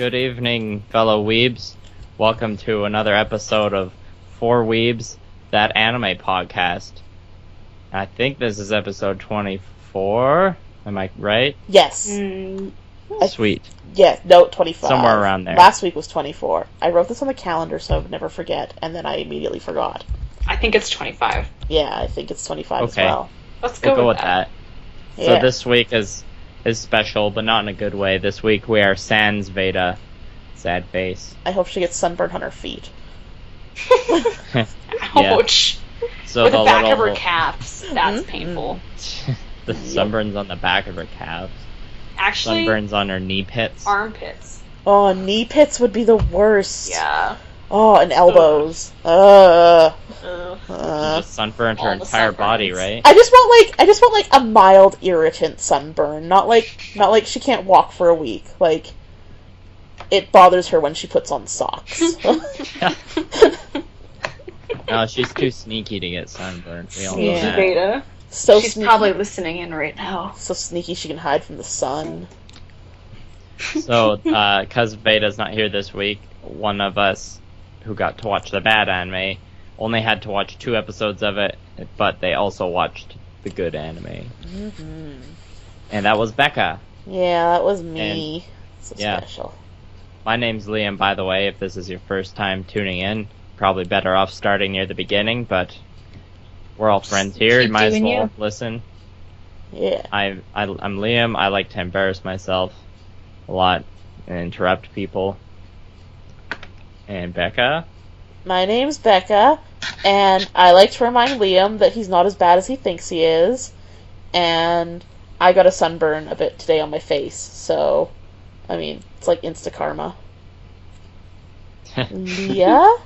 Good evening, fellow weebs. Welcome to another episode of Four Weebs, That Anime Podcast. I think this is episode 24. Am I right? Yes. Sweet. Yeah, no, 25. Somewhere around there. Last week was 24. I wrote this on the calendar so I would never forget, and then I immediately forgot. I think it's 25. Yeah, I think it's 25 as Okay. well. Let's We'll go go with with that. that. So Yeah. this week is special, but not in a good way. This week we are sans Veda. Sad face. I hope she gets sunburned on her feet. Yeah. Ouch. So Or the back little, of her calves. That's Mhm. painful. the sunburns on the back of her calves. Actually, Sunburns on her knee pits. armpits. Oh, knee pits would be the worst. Yeah. Oh, and elbows. Ugh. Just sunburned her All the entire body, sunburns. right? I just want like a mild irritant sunburn, not like she can't walk for a week. Like it bothers her when she puts on socks. No, she's too sneaky to get sunburned. We all know Yeah. that. Veda. So She's sneaky. probably listening in right now. So sneaky she can hide from the sun. So, because Veda's not here this week, one of us who got to watch the bad anime only had to watch 2 episodes of it, but they also watched the good anime. Mm-hmm. And that was Becca. Yeah, that was me. So yeah. special. My name's Liam, by the way, if this is your first time tuning in. Probably better off starting near the beginning, but we're all friends here. Keep You might as doing well you. listen. Yeah. I'm Liam. I like to embarrass myself a lot and interrupt people. And Becca? My name's Becca, and I like to remind Liam that he's not as bad as he thinks he is. And I got a sunburn a bit today on my face, so I mean, it's like insta karma. Yeah?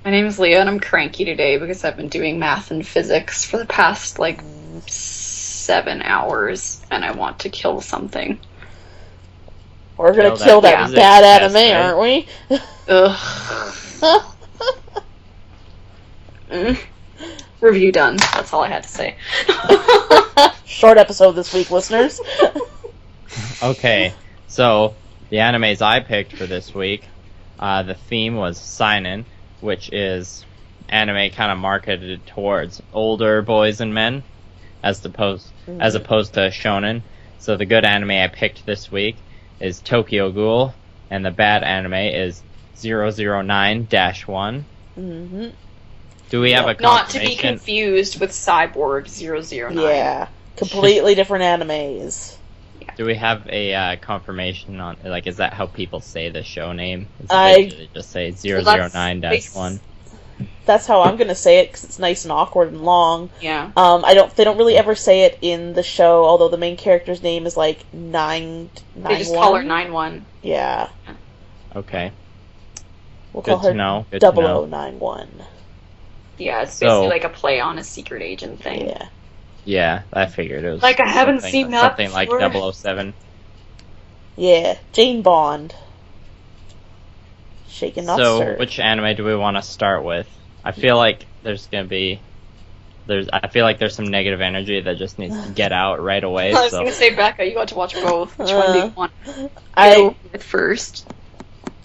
My name is Leah, and I'm cranky today because I've been doing math and physics for the past, 7 hours, and I want to kill something. We're gonna Kill kill that that physics bad test, anime, right? aren't we? Ugh. Review done. That's all I had to say. Short episode this week, listeners. Okay, so the animes I picked for this week, the theme was seinen, which is anime kind of marketed towards older boys and men, as opposed to shonen. So the good anime I picked this week is Tokyo Ghoul, and the bad anime is 009-1. Mm-hmm. Do we have a Not to be confirmation? confused with Cyborg 009. Yeah. Completely different animes. Do we have a confirmation on, is that how people say the show name? Is it I- they just say Well, that's 009-1? That's how I'm gonna say it, because it's nice and awkward and long. Yeah. They don't really ever say it in the show, although the main character's name is like 991. They just call her 9-1. Yeah. Okay. We'll Good call her to know. Good to know. 0091. Yeah, it's So- basically like a play on a secret agent thing. Yeah. Yeah, I figured it was Like, I haven't something- seen that something like before. 007. Yeah. Jane Bond. Shaken, not So, stirred. which anime do we want to start with? I feel like there's some negative energy that just needs to get out right away. I was So gonna say, Becca, you got to watch both. Which one do you want to I go with first?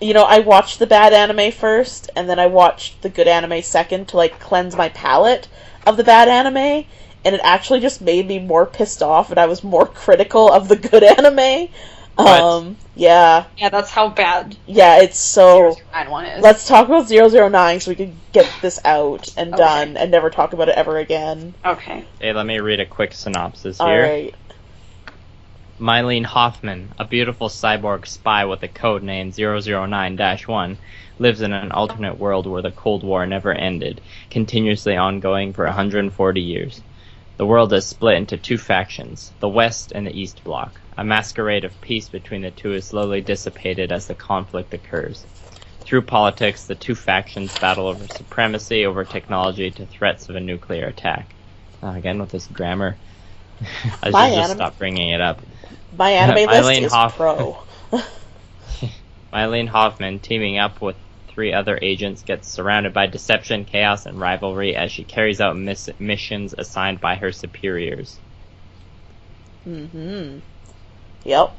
I watched the bad anime first, and then I watched the good anime second to, cleanse my palate of the bad anime, and it actually just made me more pissed off, and I was more critical of the good anime. What? Yeah. Yeah, that's how bad Yeah, it's so... 009 is. Let's talk about 009 so we can get this out and Okay. done, and never talk about it ever again. Okay. hey, let me read a quick synopsis here. Alright. Mylene Hoffman, a beautiful cyborg spy with the code name 009-1, lives in an alternate world where the Cold War never ended, continuously ongoing for 140 years. The world is split into 2 factions, the West and the East Bloc. A masquerade of peace between the two is slowly dissipated as the conflict occurs. Through politics, the 2 factions battle over supremacy, over technology, to threats of a nuclear attack. Again with this grammar. I My should just anime- stop bringing it up. My anime list Mylene is pro. Mylene Hoffman, teaming up with 3 other agents, gets surrounded by deception, chaos, and rivalry as she carries out missions assigned by her superiors. Mm-hmm. Yep.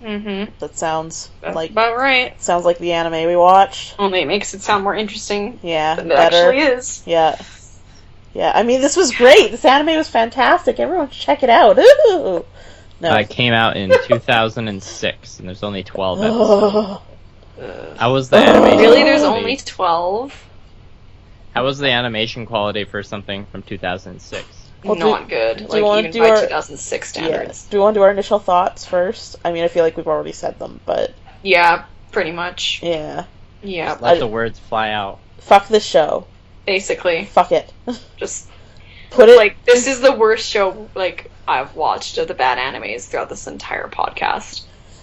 Mm-hmm. That sounds That's like about right. sounds like the anime we watched. Only it makes it sound more interesting Yeah, than it better. actually is. Yeah. Yeah, I mean, this was great. This anime was fantastic. Everyone should check it out. Ooh. No. It came out in 2006, and there's only 12 episodes. How was the animation? Really, there's quality? only 12? How was the animation quality for something from 2006? Well, Not good. do you Like, wanna even do by our- 2006 standards. Yes. Do we want to do our initial thoughts first? I mean, I feel like we've already said them, but Yeah, pretty much. yeah. Yeah, Let the words fly out. Fuck this show. basically. Fuck it. Just, Put it. like, this is the worst show, like, I've watched of the bad animes throughout this entire podcast.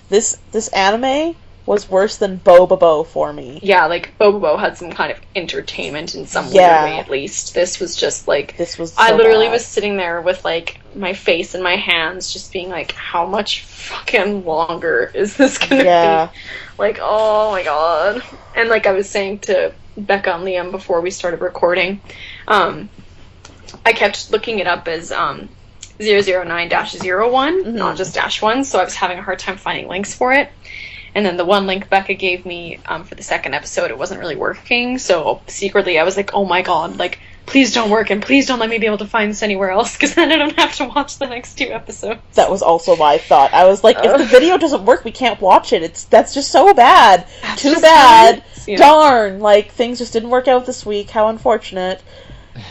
This anime was worse than Bobobo for me. Yeah, like, Bobobo had some kind of entertainment in some Yeah. weird way, at least. This was just, like... This was. I so literally bad. was sitting there with, like, my face in my hands, just being like, how much fucking longer is this gonna Yeah. be? Like, oh my god. And, like, I was saying to Becca and Liam before we started recording, I kept looking it up as 009-01, Mhm. not just -1, so I was having a hard time finding links for it. And then the one link Becca gave me for the second episode, it wasn't really working, so secretly I was like, oh my god, like, please don't work, and please don't let me be able to find this anywhere else, because then I don't have to watch the next 2 episodes. That was also my thought. I was like, if the video doesn't work, we can't watch it. That's just so bad. That's Too just bad. how it is, yeah. Darn. Like, things just didn't work out this week. How unfortunate.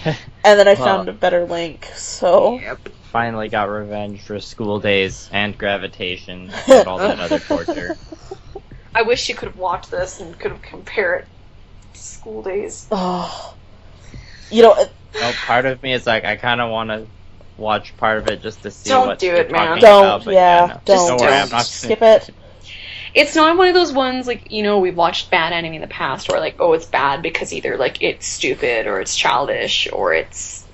And then I Well- found a better link, so... Yep. Finally got revenge for school days and gravitation and all that other torture. I wish you could have watched this and could have compared it to School Days. Oh. You know, Well, part of me is like, I kind of want to watch part of it just to see Don't what do they're it, man. talking don't, about, but yeah, no. don't. worry, I'm don't. not Skip it. It's not one of those ones, like, you know, we've watched bad anime in the past where, like, oh, it's bad because either, like, it's stupid or it's childish or it's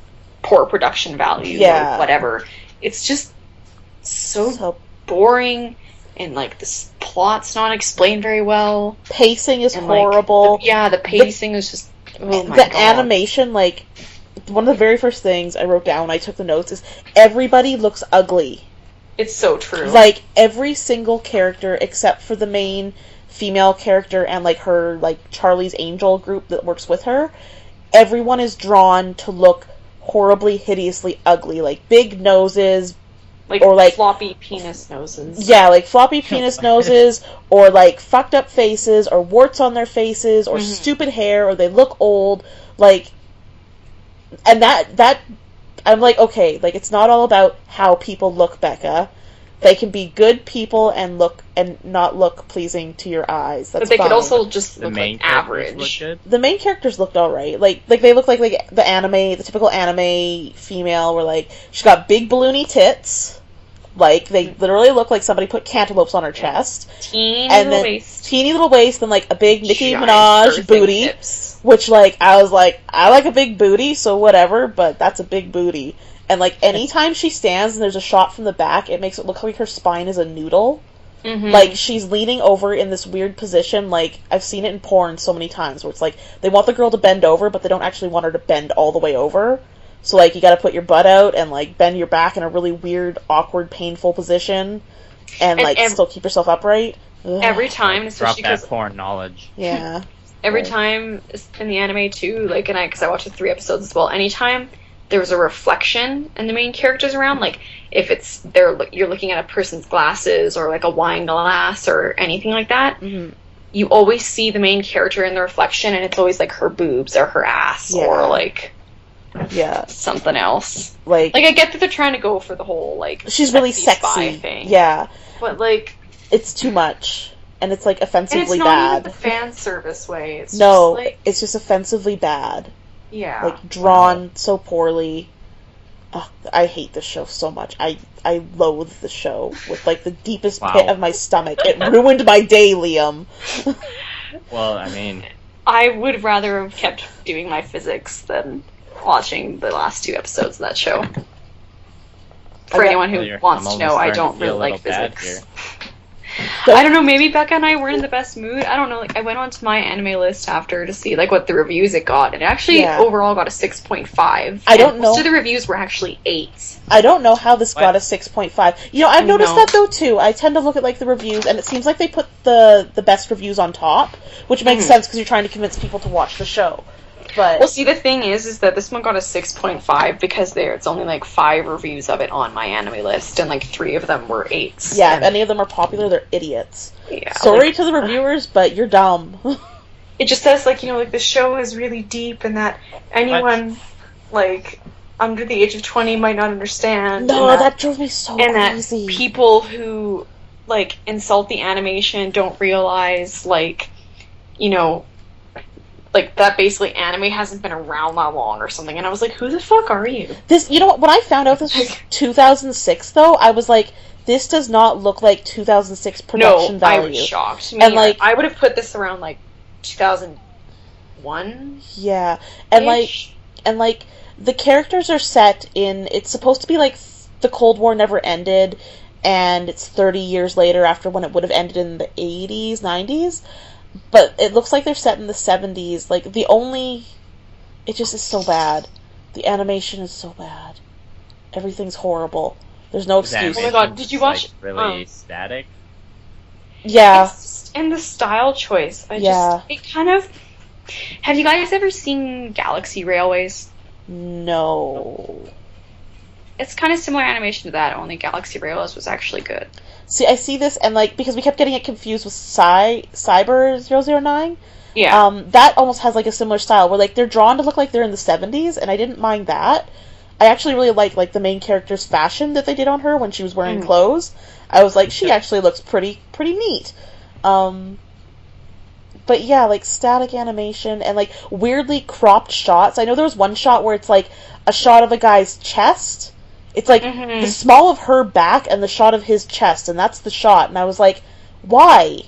poor production value Yeah. or whatever. It's just so So, boring and, like, this plot's not explained very well. pacing is And, like, horrible. the pacing is just, oh my the god. animation, like, one of the very first things I wrote down when I took the notes is everybody looks ugly. It's so true. Like, every single character except for the main female character and, like, her, like, Charlie's Angel group that works with her, everyone is drawn to look horribly, hideously ugly. Like, big noses, or, like, floppy penis noses. yeah, like, floppy penis noses, or, like, fucked up faces, or warts on their faces, or stupid hair, or they look old, like, and that, I'm like, okay, like, it's not all about how people look, Becca. They can be good people and not look pleasing to your eyes. That's But they fine. could also just The look main like characters average. look good. The main characters looked alright. Like they look like the anime, the typical anime female, where, like, she's got big balloony tits. Like, they literally look like somebody put cantaloupes on her chest. Teeny And little then waist. teeny little waist, and, like, a big Nicki Giant Minaj birthing booty. hips. Which, like, I was like, I like a big booty, so whatever, but that's a big booty. And, like, anytime she stands and there's a shot from the back, it makes it look like her spine is a noodle. Mhm. Like, she's leaning over in this weird position. Like, I've seen it in porn so many times, where it's like, they want the girl to bend over, but they don't actually want her to bend all the way over. So, like, you gotta put your butt out and, like, bend your back in a really weird, awkward, painful position. And, like, still keep yourself upright. Ugh. Every time, Drop especially that because porn knowledge. Yeah. every time in the anime too, like, and because I watched the 3 episodes as well, anytime there's a reflection and the main character's around, like, if it's you're looking at a person's glasses or, like, a wine glass or anything like that, you always see the main character in the reflection, and it's always, like, her boobs or her ass or, like, Yeah. something else. Like, Like, I get that they're trying to go for the whole, like, she's really spy sexy. thing. Yeah. But, like, It's too much. And it's, like, and it's offensively not bad. even the fan service way. It's No, just, like, it's just offensively bad. yeah. Like, drawn so poorly. Ugh, I hate this show so much. I loathe the show with, like, the deepest pit Wow. of my stomach. It ruined my day, Liam. Well, I mean, I would rather have kept doing my physics than watching the last 2 episodes of that show. For Okay. anyone who Well, wants I'm to know, almost I starting don't to feel really a like little bad physics. I don't know, maybe Becca and I weren't in the best mood. I don't know, like, I went onto my anime list after to see, like, what the reviews it got, and it actually overall got a 6.5. I don't know. Most of the reviews were actually 8s. I don't know how this got a 6.5. You know, I've noticed that, though, too. I tend to look at, like, the reviews, and it seems like they put the best reviews on top, which makes sense because you're trying to convince people to watch the show. But well, see, the thing is that this one got a 6.5 because it's only like 5 reviews of it on my anime list, and like 3 of them were 8s. Yeah, if any of them are popular, they're idiots. Yeah, sorry to the reviewers, but you're dumb. It just says, like, you know, like, the show is really deep and that anyone, like, under the age of 20 might not understand. No, that drove me so crazy. And that people who, like, insult the animation don't realize, like, you know, like, that basically anime hasn't been around that long or something. And I was like, who the fuck are you? This, you know what, when I found out this was 2006, though, I was like, this does not look like 2006 production value. I was shocked. And, like, I would have put this around, like, 2001? Yeah. And, like, the characters are set in, it's supposed to be, like, the Cold War never ended, and it's 30 years later after when it would have ended in the 80s, 90s. But it looks like they're set in the 70s. Like, it just is so bad. The animation is so bad. Everything's horrible. There's no excuse. Oh my god, did you watch... Like, really static? Yeah. And the style choice. It kind of... Have you guys ever seen Galaxy Railways? No. It's kind of similar animation to that, only Galaxy Railways was actually good. See, I see this, and, like, because we kept getting it confused with Cyber 009. Yeah. That almost has, like, a similar style, where, like, they're drawn to look like they're in the 70s, and I didn't mind that. I actually really like, the main character's fashion that they did on her when she was wearing clothes. I was like, she actually looks pretty neat. But yeah, like, static animation and, like, weirdly cropped shots. I know there was one shot where it's, like, a shot of a guy's chest. It's, like, the small of her back and the shot of his chest, and that's the shot. And I was like, why?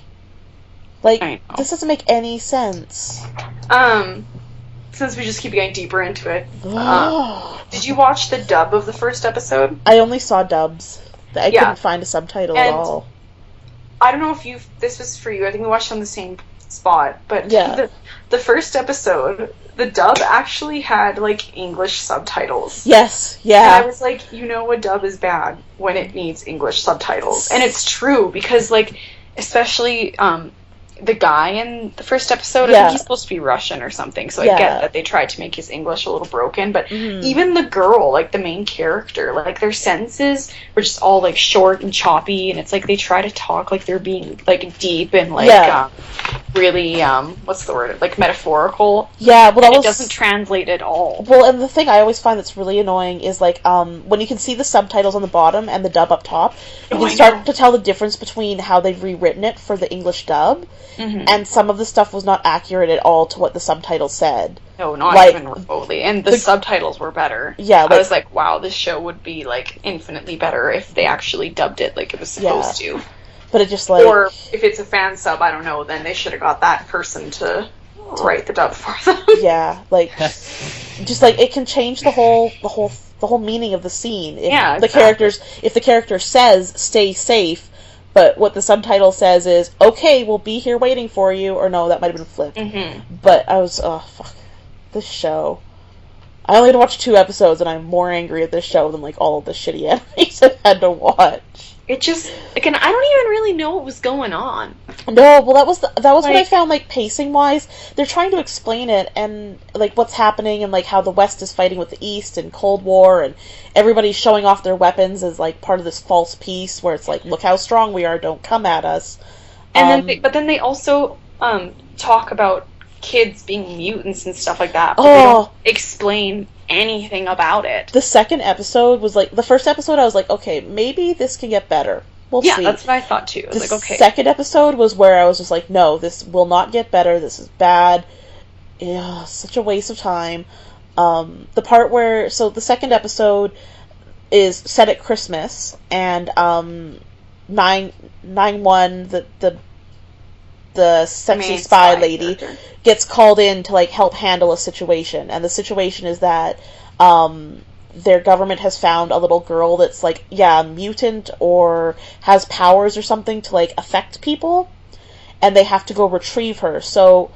Like, this doesn't make any sense. Since we just keep getting deeper into it, did you watch the dub of the first episode? I only saw dubs. I couldn't find a subtitle at all. I don't know if this was for you. I think we watched on the same spot, but the first episode, the dub actually had, like, English subtitles. Yes, yeah. And I was like, you know a dub is bad when it needs English subtitles. And it's true, because, like, especially, the guy in the first episode, I think he's supposed to be Russian or something, so I get that they tried to make his English a little broken, but even the girl, like, the main character, like, their sentences were just all, like, short and choppy, and it's like they try to talk like they're being, like, deep and, like, really, what's the word, like, metaphorical. Yeah, well, it doesn't translate at all. Well, and the thing I always find that's really annoying is, like, when you can see the subtitles on the bottom and the dub up top, you can start to tell the difference between how they've rewritten it for the English dub. And some of the stuff was not accurate at all to what the subtitles said. No, not even remotely. And the subtitles were better. Yeah, I was like, wow, this show would be, like, infinitely better if they actually dubbed it like it was supposed to. But it just, like... Or if it's a fan sub, I don't know, then they should have got that person to write the dub for them. Yeah, like, just, like, it can change the whole meaning of the scene. If if the character says, stay safe, but what the subtitle says is, okay, we'll be here waiting for you, or no, that might have been flipped. But I was, fuck, this show. I only had to watch 2 episodes, and I'm more angry at this show than, like, all of the shitty animes I've had to watch. It just, again, I don't even really know what was going on. No, well, that was what I found, like, pacing-wise. They're trying to explain it, and, like, what's happening, and, like, how the West is fighting with the East, and Cold War, and everybody's showing off their weapons as, like, part of this false peace, where it's like, look how strong we are, don't come at us. And then they also, talk about kids being mutants and stuff like that, but they don't explain anything about it. The second episode was, like, the first episode I was like, okay, maybe this can get better. We'll see. Yeah, that's what I thought too. I was like, okay. The second episode was where I was just like, no, this will not get better, this is bad. Yeah, such a waste of time. The part where, so the second episode is set at Christmas, and 9-1, the sexy spy lady gets called in to, like, help handle a situation, and the situation is that their government has found a little girl that's, like, yeah, mutant or has powers or something to, like, affect people, and they have to go retrieve her. So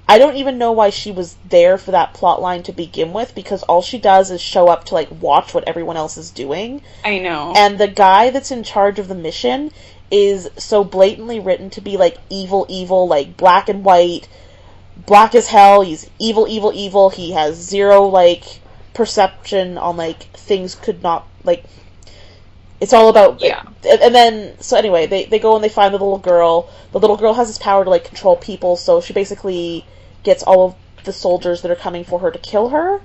I don't even know why she was there for that plot line to begin with, because all she does is show up to, like, watch what everyone else is doing. I know. And the guy that's in charge of the mission is so blatantly written to be, like, evil, like, black and white, black as hell. He's evil. He has zero, like, perception on, like, things could not, like, it's all about, like, Yeah. And then, so anyway, they go and they find the little girl. The little girl has this power to, like, control people, so she basically gets all of the soldiers that are coming for her to kill her.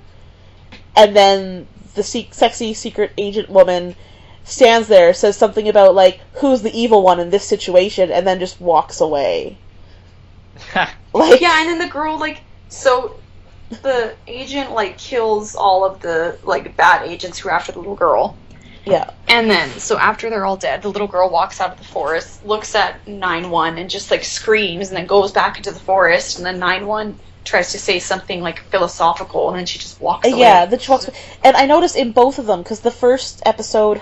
And then the sexy secret agent woman stands there, says something about, like, who's the evil one in this situation, and then just walks away. Like, Yeah, and then the girl, like, so the agent, like, kills all of the, like, bad agents who are after the little girl. yeah. And then, so after they're all dead, the little girl walks out of the forest, looks at 9-1, and just, like, screams, and then goes back into the forest, and then 9-1 tries to say something, like, philosophical, and then she just walks away. Yeah, the walks. And I noticed in both of them, because the first episode,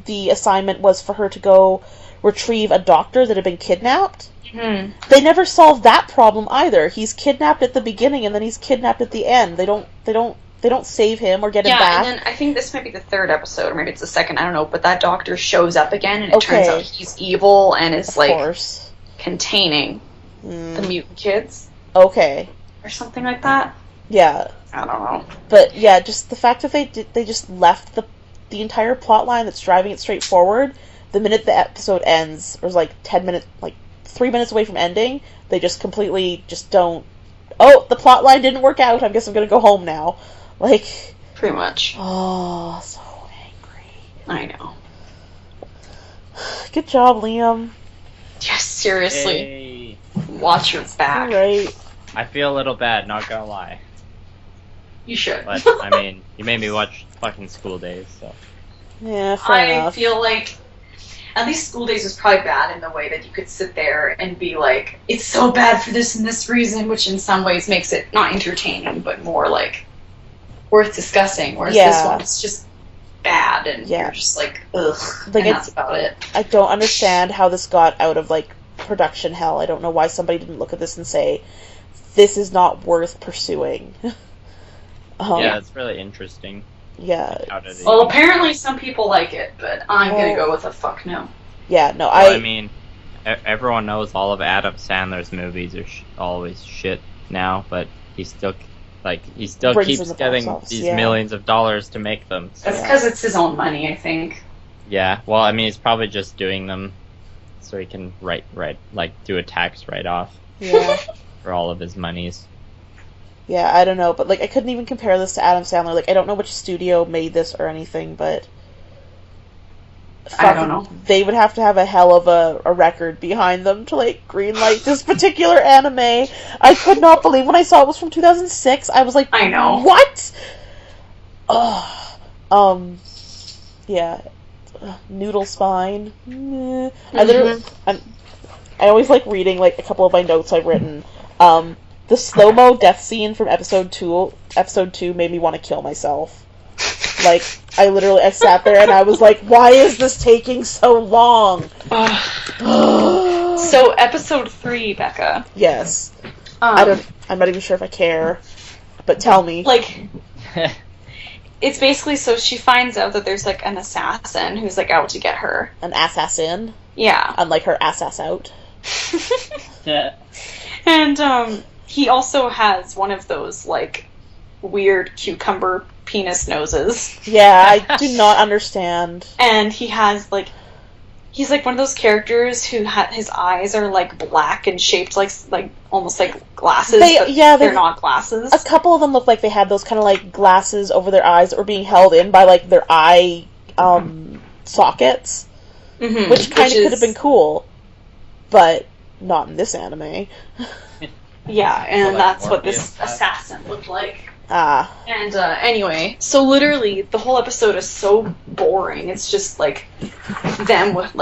the assignment was for her to go retrieve a doctor that had been kidnapped. Mm-hmm. They never solved that problem either. He's kidnapped at the beginning, and then he's kidnapped at the end. They don't save him or get him back. Yeah, and then I think this might be the third episode, or maybe it's the second, I don't know, but that doctor shows up again, and it turns out he's evil and is, of like, course. Containing the mutant kids. Okay. Or something like that. Yeah. I don't know. But, yeah, just the fact that they just left the entire plot line that's driving it straight forward, the minute the episode ends, or 10 minutes, 3 minutes away from ending, they just completely just don't, oh, the plot line didn't work out, I guess I'm gonna go home now. Like, pretty much. Oh, so angry. I know. Good job, Liam. Yes, seriously. Hey. Watch your back. Right. I feel a little bad, not gonna lie. You should. But, I mean, you made me watch fucking School Days, so. Yeah, fair enough. I feel like at least School Days was probably bad in the way that you could sit there and be like, it's so bad for this and this reason, which in some ways makes it not entertaining, but more, like, worth discussing. Whereas this one's just bad, and you're just like, ugh, like, and that's about it. I don't understand how this got out of, production hell. I don't know why somebody didn't look at this and say, this is not worth pursuing. Yeah, it's really interesting. Yeah. Well, apparently some people like it, but I'm gonna go with a fuck no. Yeah, no, well, I mean, everyone knows all of Adam Sandler's movies are always shit now, but he still keeps getting these millions of dollars to make them. So. That's because it's his own money, I think. Yeah, well, I mean, he's probably just doing them so he can do a tax write-off. Yeah. For all of his monies. Yeah, I don't know, but I couldn't even compare this to Adam Sandler. I don't know which studio made this or anything, but I don't know. They would have to have a hell of a record behind them to greenlight this particular anime. I could not believe when I saw it was from 2006. I was like, I know. What? Yeah. Noodle Spine. I always like reading a couple of my notes I've written. The slow-mo death scene from episode 2 made me want to kill myself. I sat there and I was like, why is this taking so long? So, episode 3, Becca. Yes. I'm not even sure if I care, but tell me. It's basically, so she finds out that there's, an assassin who's, out to get her. An assassin? Yeah. Unlike her ass out. Yeah. And, he also has one of those, weird cucumber penis noses. Yeah, I do not understand. And he has, he's one of those characters who his eyes are, black and shaped almost like glasses, they're not glasses. A couple of them look like they had those kind of, glasses over their eyes that were being held in by, their eye, sockets. Mm-hmm. Which kind of could have been cool. But not in this anime. Yeah, and that's what this assassin looked like. Ah. And anyway, so literally the whole episode is so boring. It's just them with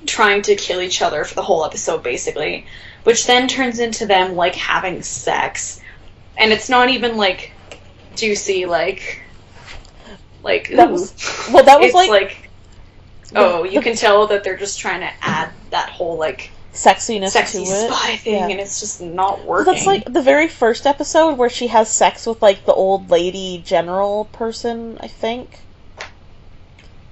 trying to kill each other for the whole episode basically, which then turns into them having sex, and it's not even juicy Like, That ooh. was It's like you can tell that they're just trying to add that whole, like, sexiness sexy to it. spy thing, Yeah. and it's just not Well, working. that's like the very first episode where she has sex with like the old lady general person, I think.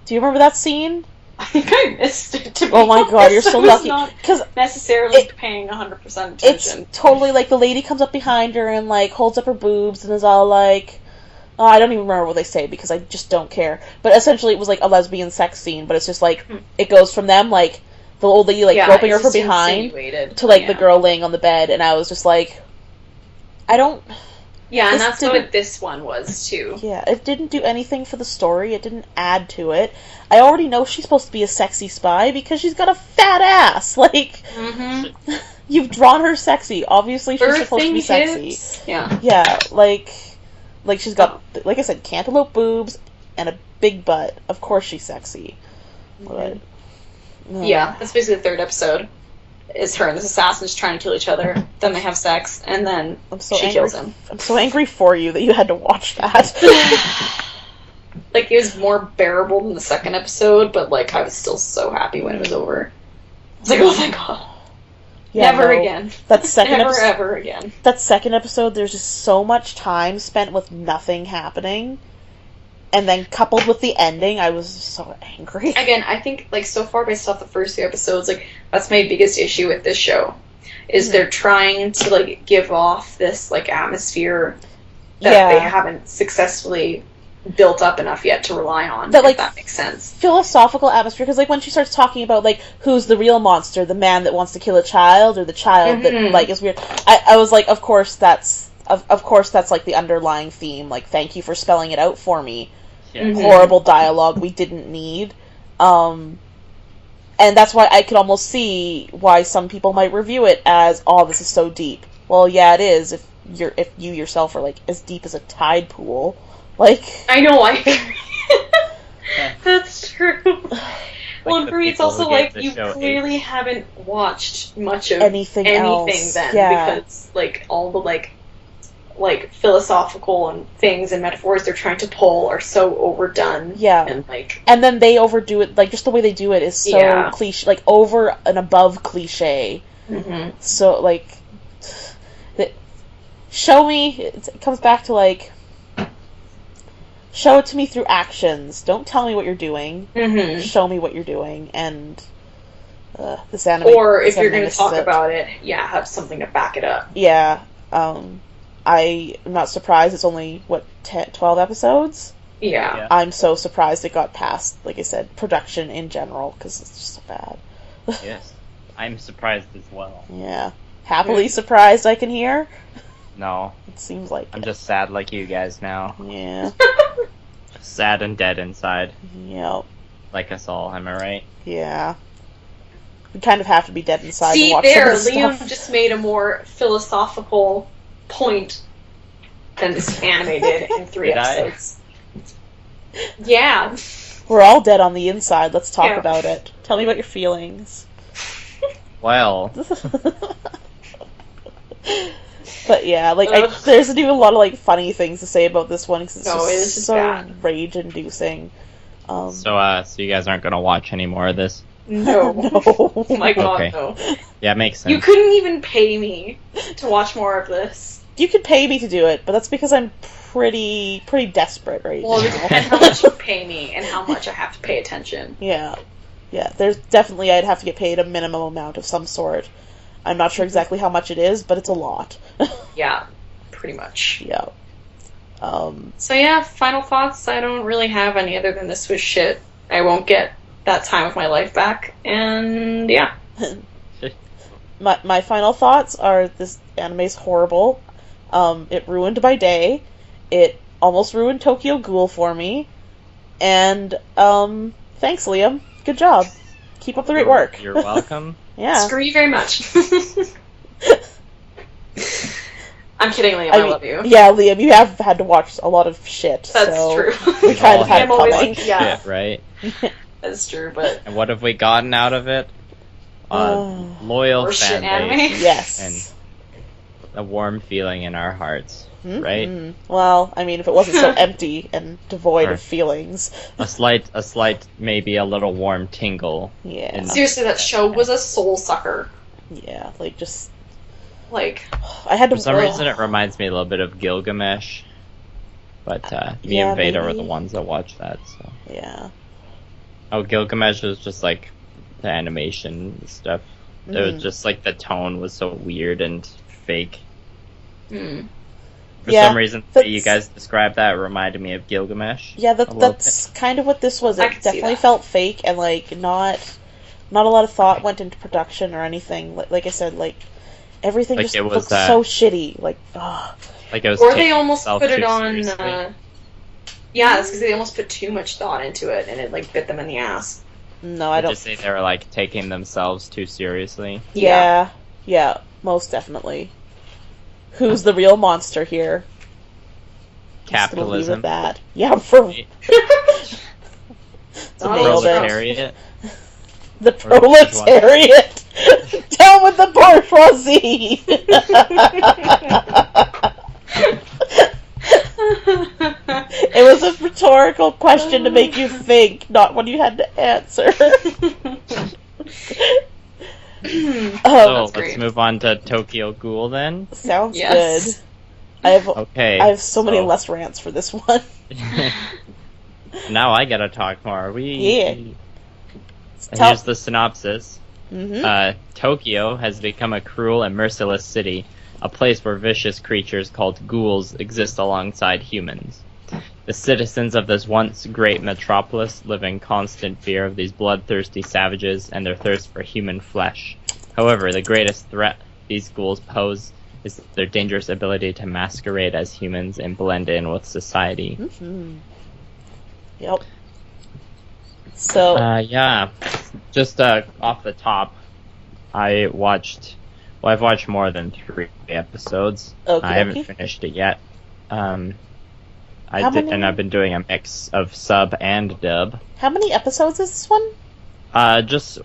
Do you remember that scene? I think I missed it, to be Oh my god, you're honest. so I was lucky. not Because necessarily paying 100% attention. it's totally like the lady comes up behind her and like holds up her boobs and is all like, oh, I don't even remember what they say because I just don't care. But essentially it was like a lesbian sex scene, but it's just like, it goes from them like, the old lady like groping her it's from just behind insinuated. to like the girl laying on the bed, and I was just like, I don't... Yeah, and This that's didn't- what this one was, too. Yeah, it didn't do anything for the story. It didn't add to it. I already know she's supposed to be a sexy spy because she's got a fat ass. Like, Mm-hmm. you've drawn her sexy. Obviously, she's supposed to be sexy. Hips. Yeah. Yeah, like she's got, like I said, cantaloupe boobs and a big butt. Of course, she's sexy. But, Yeah, that's basically the third episode. Is her and this assassin's trying to kill each other. Then they have sex, and then I'm so she angry. kills him. I'm so angry for you that you had to watch that. Like, it was more bearable than the second episode, but, like, I was still so happy when it was over. I was like, oh my god. Yeah, Never no. again. That second Never, episode. ever again. That second episode, there's just so much time spent with nothing happening, and then coupled with the ending, I was so angry. Again, I think, like, so far based off the first few episodes, like, that's my biggest issue with this show. Is they're trying to, like, give off this, like, atmosphere that they haven't successfully built up enough yet to rely on, That, if like, that makes sense. Philosophical atmosphere, because like when she starts talking about like who's the real monster, the man that wants to kill a child or the child that like is weird, I was like, of course that's like the underlying theme. Like, thank you for spelling it out for me. Yeah. Horrible dialogue we didn't need, and that's why I could almost see why some people might review it as, oh, this is so deep. Well, yeah, it is if you yourself are like as deep as a tide pool. Like, I know, I agree. That's true. Well, and the for me, it's people also who like gave the you show clearly haven't watched much of Anything else. then, Yeah. because like all the like philosophical and things and metaphors they're trying to pull are so overdone. Yeah. And like, and then they overdo it, like just the way they do it is so Yeah. cliche, like over and above cliche. So like, show me. It comes back to like, show it to me through actions. Don't tell me what you're doing. Show me what you're doing, and this anime. Or if this you're anime going to misses talk it. about it, have something to back it up. Yeah. I am not surprised. It's only 12 episodes. Yeah. I'm so surprised it got past, like I said, production in general, because it's just so bad. Yes. I'm surprised as well. Yeah. Happily surprised, I can hear. No. It seems like I'm it. just sad like you guys now. Yeah. Sad and dead inside. Yep. Like us all, am I right? Yeah. We kind of have to be dead inside See, to watch there, some of Liam this stuff. just made a more philosophical point than this anime did in 3 Did I? episodes. Yeah. We're all dead on the inside. Let's talk Yeah. about it. Tell me about your feelings. Well, But yeah, like Ugh. there's even a lot of like funny things to say about this one because it's No, just it is just so bad. rage-inducing. so you guys aren't gonna watch anymore of this? No. No. Oh my god, Okay. no. Yeah, it makes sense. You couldn't even pay me to watch more of this. You could pay me to do it, but that's because I'm pretty desperate right Well, it now. depends how much you pay me and how much I have to pay attention. Yeah. There's definitely I'd have to get paid a minimum amount of some sort. I'm not sure exactly how much it is, but it's a lot. Yeah, pretty much. Yeah. So yeah, final thoughts. I don't really have any other than this was shit. I won't get that time of my life back, and yeah. My final thoughts are this anime's horrible. It ruined my day. It almost ruined Tokyo Ghoul for me. And thanks, Liam. Good job. Keep up the great work. You're welcome. Yeah. Screw you very much. I'm kidding, Liam. I love you. Yeah, Liam, you have had to watch a lot of shit. That's so true. We kind of had I'm always coming. like, yeah, Shit, right? that's true, but And what have we gotten out of it? Loyal Horseshit fan anime. base Yes. and a warm feeling in our hearts. right? Well, I mean, if it wasn't so empty and devoid Or- of feelings. A slight, maybe a little warm tingle. Yeah. Seriously, that show was a soul sucker. Yeah, like, just... Like, I had to... For some reason, it reminds me a little bit of Gilgamesh. But me Yeah, and Veda were maybe. the ones that watched that, so... Yeah. Oh, Gilgamesh was just, like, the animation and stuff. It was just, like, the tone was so weird and fake. For Yeah, some reason, the way you guys described that, it reminded me of Gilgamesh. Yeah, a little that's kind of what this was. I It could see definitely that. felt fake and, like, not a lot of thought went into production or anything. Like I said, like, everything Like, just it was, looked so shitty. Like, ugh. Like it was or they taking almost itself put it too on. seriously. Yeah, it's because they almost put too much thought into it, and it like bit them in the ass. No, I Would don't... you say they were, like, taking themselves too seriously? Yeah, most definitely. Who's the real monster here? Just gonna leave it Capitalism. at that. Yeah, for... The Not nailed it. proletariat. The Or which one? proletariat! Down with the bourgeoisie! It was a rhetorical question to make you think, not one you had to answer. So, That's let's great. move on to Tokyo Ghoul then. Sounds Yes. good. I Okay. have so many less rants for this one. Now I gotta talk more. Yeah. And Tell- here's the synopsis. Mm-hmm. Tokyo has become a cruel and merciless city, a place where vicious creatures called ghouls exist alongside humans. The citizens of this once great metropolis live in constant fear of these bloodthirsty savages and their thirst for human flesh. However, the greatest threat these ghouls pose is their dangerous ability to masquerade as humans and blend in with society. Mm-hmm. Yep. So, Yeah, just off the top, I've watched more than 3 episodes. Okie I haven't dokie. finished it yet. How many- And I've been doing a mix of sub and dub. how many episodes is this one? Just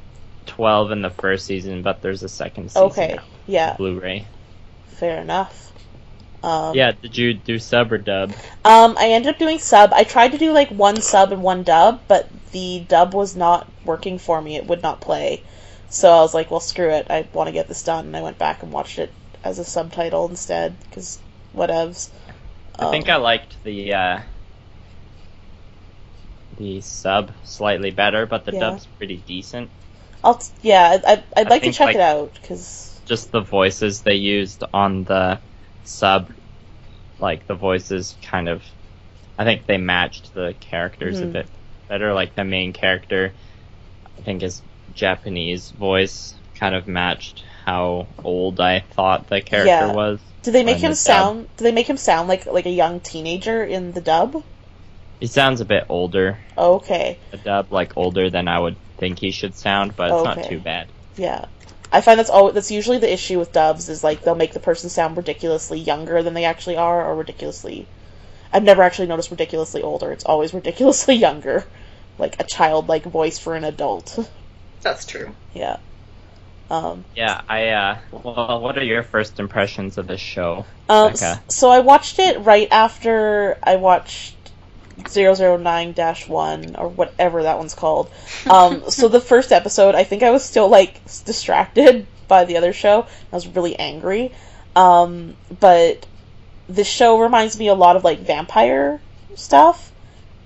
12 in the first season, but there's a second season Okay, now, yeah, Blu-ray. fair enough. Yeah, did you do sub or dub? I ended up doing sub. I tried to do like one sub and one dub, but the dub was not working for me. It would not play. So I was like, well, screw it. I want to get this done. And I went back and watched it as a subtitle instead, because whatevs. I think I liked the sub slightly better, but the Yeah. dub's pretty decent. I'd like to think, check like, it out, because... Just the voices they used on the sub, like the voices kind of, I think they matched the characters a bit better. Like the main character, I think his Japanese voice kind of matched how old I thought the character Yeah. was. Do they make in him the dub. sound? Do they make him sound like a young teenager in the dub? He sounds a bit older. Okay, The dub, like older than I would think he should sound, but it's not Okay. too bad. yeah. I find that's usually the issue with dubs, is like they'll make the person sound ridiculously younger than they actually are, or ridiculously... I've never actually noticed ridiculously older. It's always ridiculously younger. Like a childlike voice for an adult. That's true. Yeah. Yeah, well, what are your first impressions of this show? So I watched it right after I watched 009-1, or whatever that one's called. So the first episode, I think I was still, like, distracted by the other show. I was really angry. But this show reminds me a lot of, like, vampire stuff.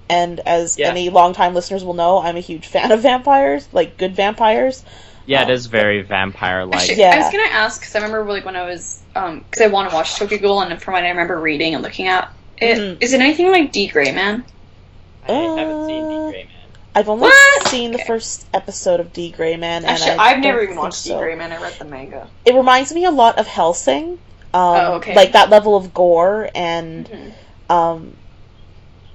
And as any longtime listeners will know, I'm a huge fan of vampires, like, good vampires. Yeah, it is very vampire-like. Actually, Yeah. I was gonna ask because I remember like when I was because I want to watch Tokyo Ghoul, and from what I remember reading and looking at it, is it anything like D. Gray Man? I haven't seen D. Gray Man. I've only What? seen the Okay. first episode of D. Gray Man, and Actually, I I've never don't even think watched so. D. Gray Man. I read the manga. It reminds me a lot of Hellsing. Okay. Like that level of gore, and Mhm.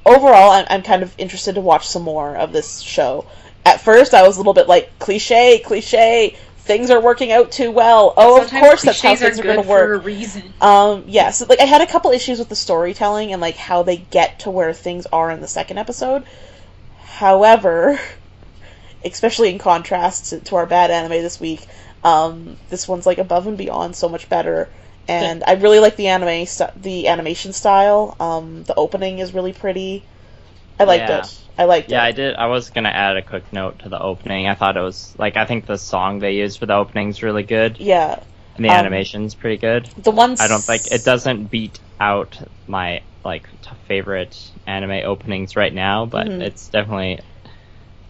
Overall, I'm kind of interested to watch some more of this show. At first, I was a little bit like, cliche, things are working out too well. Oh, of Sometimes course, that's how cliches things are going good to work. for a reason. Yeah, so, like, I had a couple issues with the storytelling and, like, how they get to where things are in the second episode. However, especially in contrast to our bad anime this week, this one's, like, above and beyond so much better. And I really like the animation style. The opening is really pretty. I liked it. Yeah, I did. I was gonna add a quick note to the opening. I thought it was I think the song they used for the opening is really good. Yeah. And the animation's pretty good. The ones I don't think it doesn't beat out my favorite anime openings right now, but it's definitely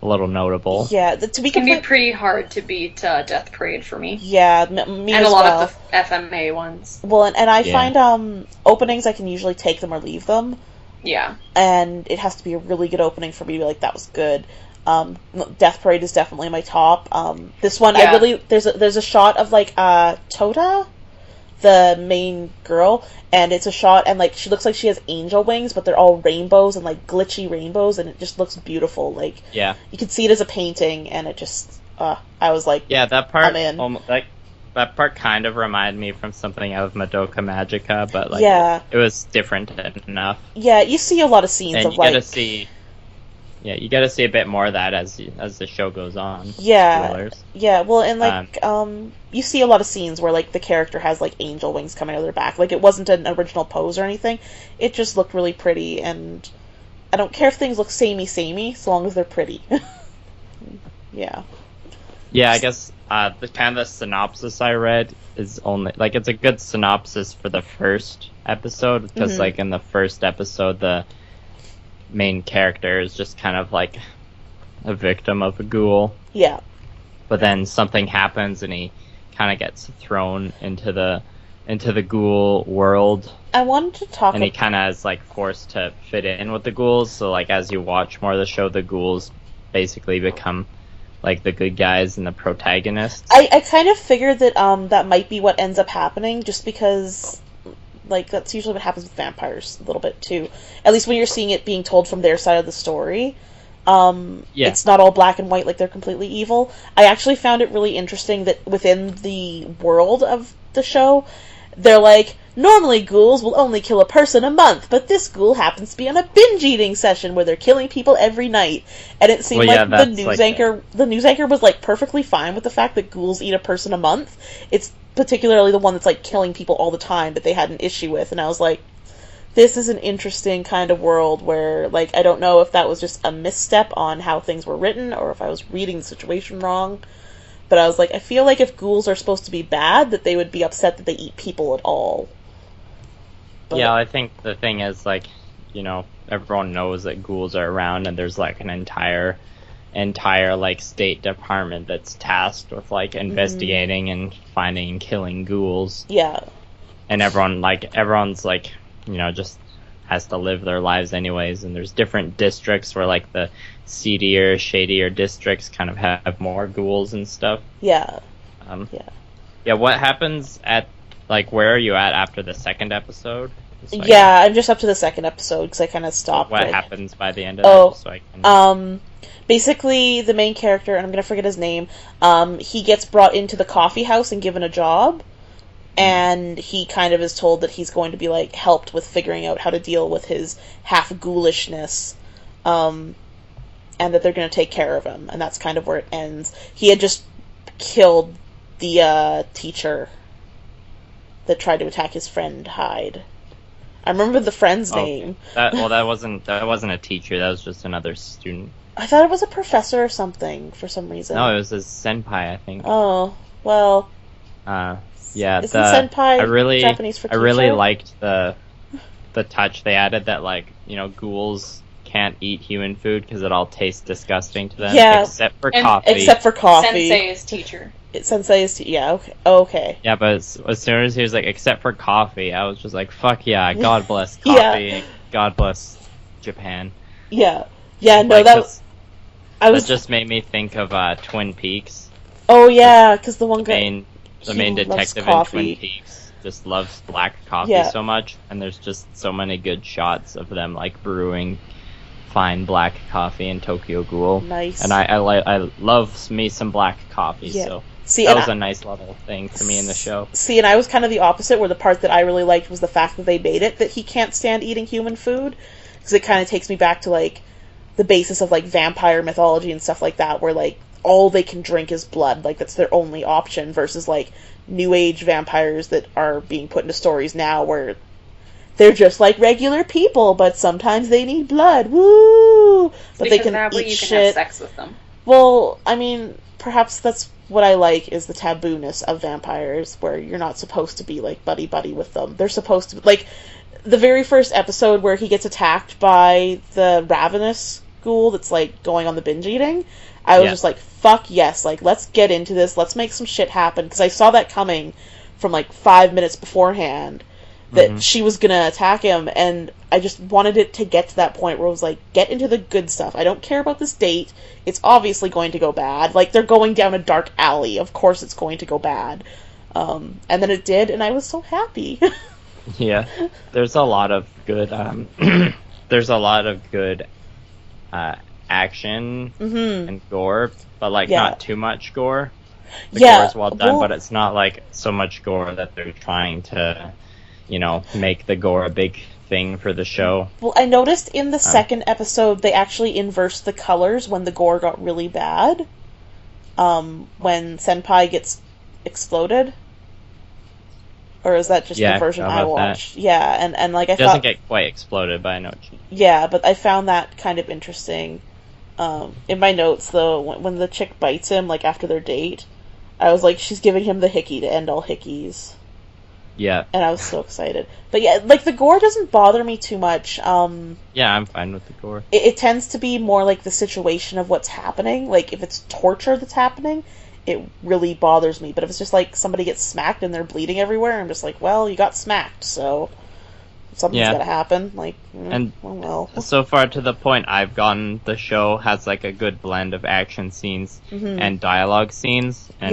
a little notable. Yeah, to be it can be pretty hard to beat Death Parade for me. Yeah, me and as a lot well. of the FMA ones. Well, and I find openings I can usually take them or leave them. Yeah. And it has to be a really good opening for me to be like, that was good. Death Parade is definitely my top. This one, I really there's a shot of Tota, the main girl, and it's a shot and she looks like she has angel wings, but they're all rainbows and glitchy rainbows, and it just looks beautiful. You can see it as a painting, and it just I was like, yeah, that part I'm in. That part kind of reminded me from something out of Madoka Magica, but it was different enough. Yeah, you see a lot of scenes and of you gotta see a bit more of that as the show goes on. Yeah. Spoilers. Yeah, well, and you see a lot of scenes where the character has angel wings coming out of their back. It wasn't an original pose or anything. It just looked really pretty, and I don't care if things look samey, so long as they're pretty. Yeah. Yeah, I guess the synopsis I read is only it's a good synopsis for the first episode, because in the first episode the main character is just kind of a victim of a ghoul. Yeah. But then something happens and he kind of gets thrown into the ghoul world. I wanted to talk and he kind of is forced to fit in with the ghouls, so as you watch more of the show, the ghouls basically become the good guys and the protagonists. I kind of figured that that might be what ends up happening, just because that's usually what happens with vampires a little bit too. At least when you're seeing it being told from their side of the story. It's not all black and white, they're completely evil. I actually found it really interesting that within the world of the show, they're normally ghouls will only kill a person a month, but this ghoul happens to be on a binge eating session where they're killing people every night. And it seemed the news anchor was perfectly fine with the fact that ghouls eat a person a month. It's particularly the one that's killing people all the time that they had an issue with, and I was like, this is an interesting kind of world where I don't know if that was just a misstep on how things were written or if I was reading the situation wrong, but I was like, I feel if ghouls are supposed to be bad, that they would be upset that they eat people at all. But yeah, I think the thing is everyone knows that ghouls are around, and there's an entire state department that's tasked with investigating and finding and killing ghouls. Yeah. And everyone's just has to live their lives anyways, and there's different districts where the seedier, shadier districts kind of have more ghouls and stuff. Yeah. Yeah, what happens at where are you at after the second episode? Yeah, I'm just up to the second episode because I kind of stopped. What happens by the end of that? Basically, the main character, and I'm going to forget his name, he gets brought into the coffee house and given a job, and he kind of is told that he's going to be, helped with figuring out how to deal with his half-ghoulishness, and that they're going to take care of him, and that's kind of where it ends. He had just killed the teacher that tried to attack his friend Hyde. I remember the friend's name. That wasn't a teacher. That was just another student. I thought it was a professor or something for some reason. No, it was his senpai, I think. Oh, well. Yeah, isn't senpai Japanese for teacher? I really liked the touch they added that ghouls can't eat human food because it all tastes disgusting to them. Yeah, except for coffee. Except for coffee. Sensei is teacher. Sensei is yeah, okay. Okay. Yeah, but as soon as he was except for coffee, I was just fuck yeah, God bless coffee, Yeah. God bless Japan. Yeah. Yeah, no, that just made me think of Twin Peaks. Oh yeah, because the one guy, the main detective in Twin Peaks just loves black coffee so much, and there's just so many good shots of them brewing fine black coffee in Tokyo Ghoul. Nice. And I love me some black coffee, so that was a nice little thing for me in the show. See, and I was kind of the opposite, where the part that I really liked was the fact that they made it that he can't stand eating human food, because it kind of takes me back to the basis of vampire mythology and stuff like that, where all they can drink is blood. Like, that's their only option, versus, like, new age vampires that are being put into stories now where they're just like regular people, but sometimes they need blood. Woo! But because they can that way eat you can shit. have sex with them. Well, I mean, perhaps that's what I like, is the taboo-ness of vampires, where you're not supposed to be, like, buddy-buddy with them. They're supposed to be, like, the very first episode where he gets attacked by the ravenous ghoul that's, like, going on the binge eating, I was just like, fuck yes, like, let's get into this, let's make some shit happen, because I saw that coming from, like, 5 minutes beforehand, that she was gonna attack him, and I just wanted it to get to that point where it was like, get into the good stuff. I don't care about this date. It's obviously going to go bad. Like, they're going down a dark alley. Of course it's going to go bad. And then it did, and I was so happy. Yeah. There's a lot of good, action and gore, but, like, not too much gore. The gore is well done, but it's not, like, so much gore that they're trying to, make the gore a big thing for the show. Well, I noticed in the second episode they actually inversed the colors when the gore got really bad. When Senpai gets exploded. Or is that just the version I watched? That. Yeah, and like I thought... It doesn't get quite exploded, but I know what you mean. Yeah, but I found that kind of interesting. In my notes, though, when the chick bites him, like, after their date, I was like, she's giving him the hickey to end all hickeys. Yeah. And I was so excited. But yeah, like, the gore doesn't bother me too much. Yeah, I'm fine with the gore. It tends to be more like the situation of what's happening. Like, if it's torture that's happening, it really bothers me. But if it's just like somebody gets smacked and they're bleeding everywhere, I'm just like, well, you got smacked, so something's gotta happen. Like, and well. So far to the point I've gotten, the show has, like, a good blend of action scenes and dialogue scenes. And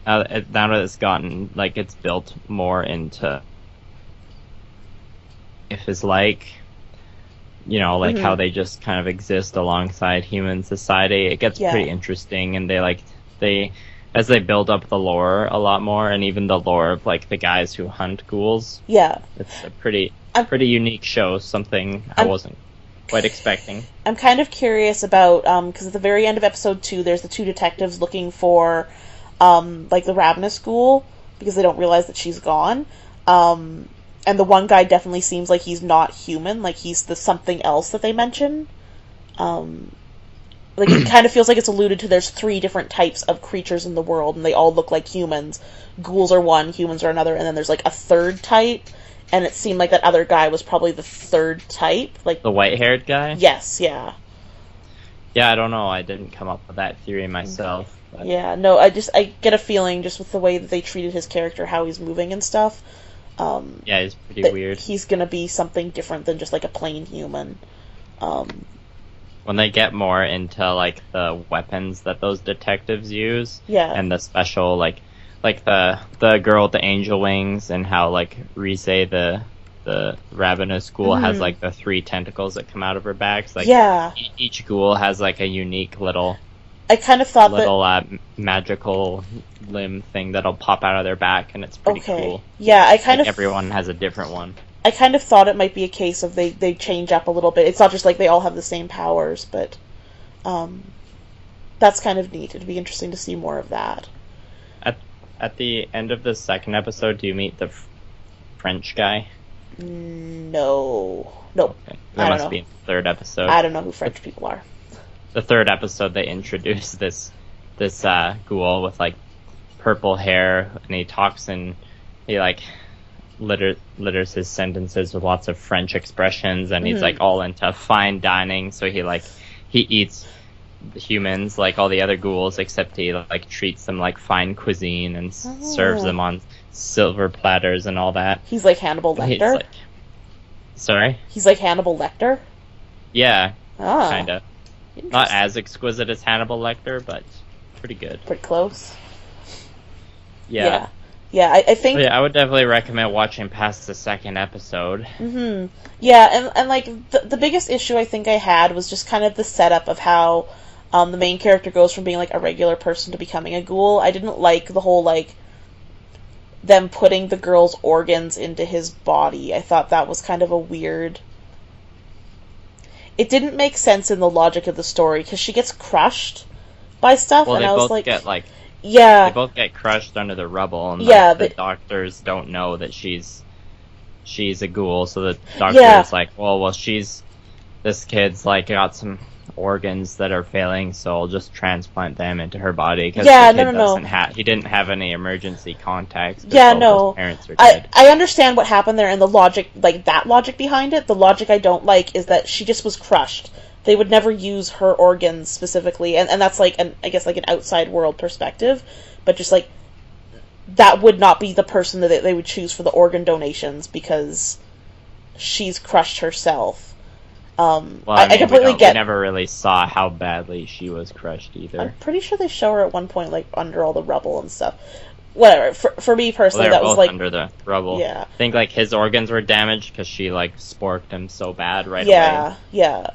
now that it's gotten, like, it's built more into if it's like, how they just kind of exist alongside human society. It gets pretty interesting, and as they build up the lore a lot more, and even the lore of, like, the guys who hunt ghouls. Yeah. It's a pretty unique show, something I wasn't quite expecting. I'm kind of curious about, because at the very end of episode 2, there's the two detectives looking for, like, the ravenous ghoul, because they don't realize that she's gone. And the one guy definitely seems like he's not human, like he's the something else that they mention. Like, it kind of feels like it's alluded to there's 3 different types of creatures in the world, and they all look like humans. Ghouls are one, humans are another, and then there's, like, a third type, and it seemed like that other guy was probably the third type. Like, the white-haired guy? Yes, yeah. Yeah, I don't know, I didn't come up with that theory myself. But... Yeah, no, I get a feeling, just with the way that they treated his character, how he's moving and stuff, yeah, he's pretty weird. He's gonna be something different than just, like, a plain human. When they get more into, like, the weapons that those detectives use, and the special, like the girl with the angel wings, and how, like, Rise, the ravenous ghoul, has, like, the 3 tentacles that come out of her back. Like, each ghoul has, like, a unique little... I kind of thought magical limb thing that'll pop out of their back, and it's pretty cool. Yeah, I kind of... Everyone has a different one. I kind of thought it might be a case of they change up a little bit. It's not just like they all have the same powers, but that's kind of neat. It'd be interesting to see more of that. At the end of the second episode, do you meet the French guy? No. Nope. Okay. That must be in the third episode. I don't know who French people are. The third episode, they introduce this ghoul with, like, purple hair, and he talks, and he, like... litters his sentences with lots of French expressions, and he's like all into fine dining, so he eats humans like all the other ghouls, except he, like, treats them like fine cuisine and serves them on silver platters and all that. He's like Hannibal Lecter? Sorry? He's like Hannibal Lecter? Yeah, kinda. Not as exquisite as Hannibal Lecter, but pretty good. Pretty close. Yeah. Yeah, I think... Yeah, I would definitely recommend watching past the second episode. Yeah, and like, the biggest issue I think I had was just kind of the setup of how the main character goes from being, like, a regular person to becoming a ghoul. I didn't like the whole, like, them putting the girl's organs into his body. I thought that was kind of a weird... It didn't make sense in the logic of the story, because she gets crushed by stuff, Well, and they I was both like, get like yeah, they both get crushed under the rubble, and Yeah, like, the they- doctors don't know that she's a ghoul. So the doctor's Yeah. like, well, this kid's like got some organs that are failing, so I'll just transplant them into her body because Yeah, the kid no. doesn't have he didn't have any emergency contacts. 'Cause Yeah, both no. his parents are dead. I understand what happened there and the logic, like that logic behind it. The logic I don't like is that she just was crushed. They would never use her organs specifically, and that's like I guess like an outside world perspective, but just like that would not be the person that they would choose for the organ donations because she's crushed herself. Well, I mean, completely we get. never really saw how badly she was crushed either. I'm pretty sure they show her at one point like under all the rubble and stuff. Whatever. For me personally, Well, that they're was both like under the rubble. Yeah. I think like his organs were damaged because she like sporked him so bad right yeah, away.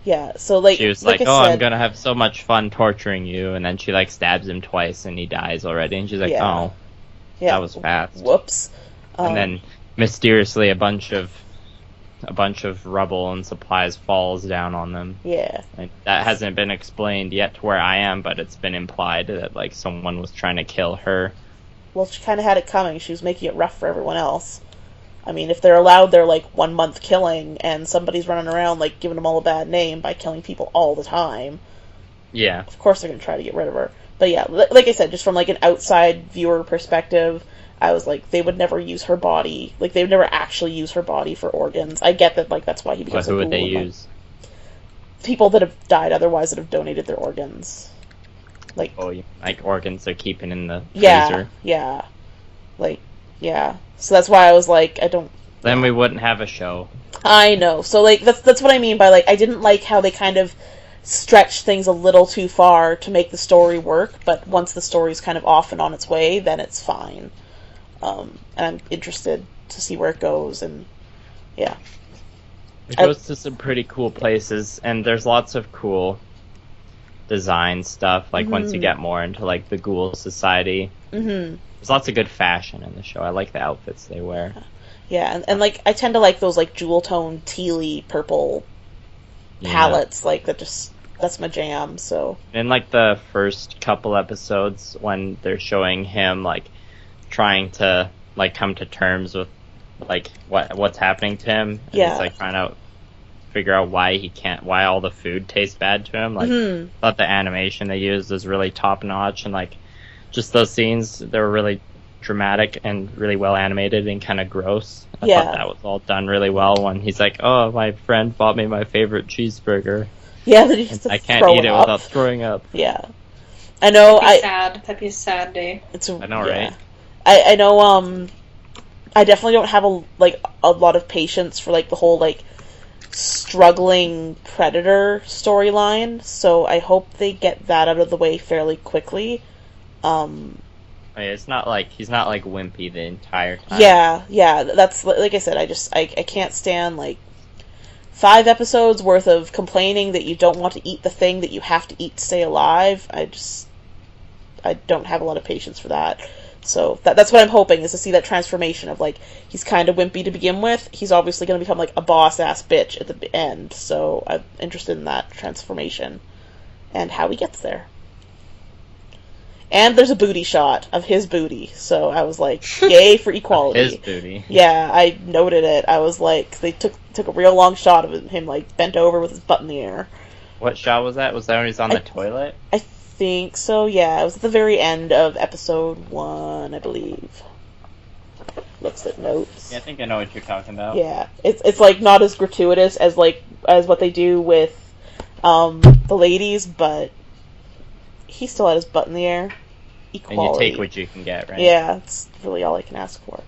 yeah. So like She was like, I "Oh, said, I'm gonna have so much fun torturing you," and then she like stabs him twice and he dies already. And she's like, Yeah. "Oh, yeah, that was fast." Whoops. And then mysteriously, a bunch of rubble and supplies falls down on them. Yeah. Like, that hasn't been explained yet to where I am, but it's been implied that like someone was trying to kill her. Well, she kind of had it coming. She was making it rough for everyone else. I mean, if they're allowed their like 1 month killing, and somebody's running around like giving them all a bad name by killing people all the time, Yeah. of course they're gonna try to get rid of her. But yeah, like I said, just from like an outside viewer perspective, I was like, they would never use her body. Like they would never actually use her body for organs. I get that, like that's why he But becomes who a would they ghoul and, use? people that have died otherwise that have donated their organs. Like Oh, like organs they're keeping in the yeah, freezer. yeah, like yeah. So that's why I was like, I don't. Then we wouldn't have a show. I know. So like that's what I mean by like I didn't like how they kind of stretched things a little too far to make the story work, but once the story's kind of off and on its way, then it's fine. And I'm interested to see where it goes, and yeah. It goes to some pretty cool places, and there's lots of cool design stuff, like once you get more into like the Ghoul Society. Mm-hmm. There's lots of good fashion in the show. I like the outfits they wear. Yeah, and like I tend to like those like jewel tone tealy purple palettes, like that's my jam. So In like the first couple episodes when they're showing him like trying to like come to terms with like what's happening to him, and Yeah. he's like trying to figure out why all the food tastes bad to him. Like I thought the animation they used was really top notch, and like just those scenes, they were really dramatic and really well animated and kind of gross. I Yeah. thought that was all done really well when he's like, "Oh, my friend bought me my favorite cheeseburger. yeah, that he has to I can't throw eat it up. without throwing up." Yeah, I know. That'd be a sad day. I know, right? I know. I definitely don't have a lot of patience for like the whole like struggling predator storyline. So I hope they get that out of the way fairly quickly. I mean, it's not like he's not like wimpy the entire time. Yeah. That's like I said. I can't stand like 5 episodes worth of complaining that you don't want to eat the thing that you have to eat to stay alive. I don't have a lot of patience for that. So that's what I'm hoping, is to see that transformation of like he's kind of wimpy to begin with. He's obviously going to become like a boss ass bitch at the end. So I'm interested in that transformation and how he gets there. And there's a booty shot of his booty, so I was like, yay for equality. His booty. Yeah, I noted it. I was like, they took a real long shot of him like bent over with his butt in the air. What shot was that? Was that when he's on the toilet? I think so, yeah. It was at the very end of episode 1, I believe. Looks at notes. Yeah, I think I know what you're talking about. Yeah, it's like not as gratuitous as what they do with the ladies, but he still had his butt in the air. Equality. And you take what you can get, right? Yeah, it's really all I can ask for.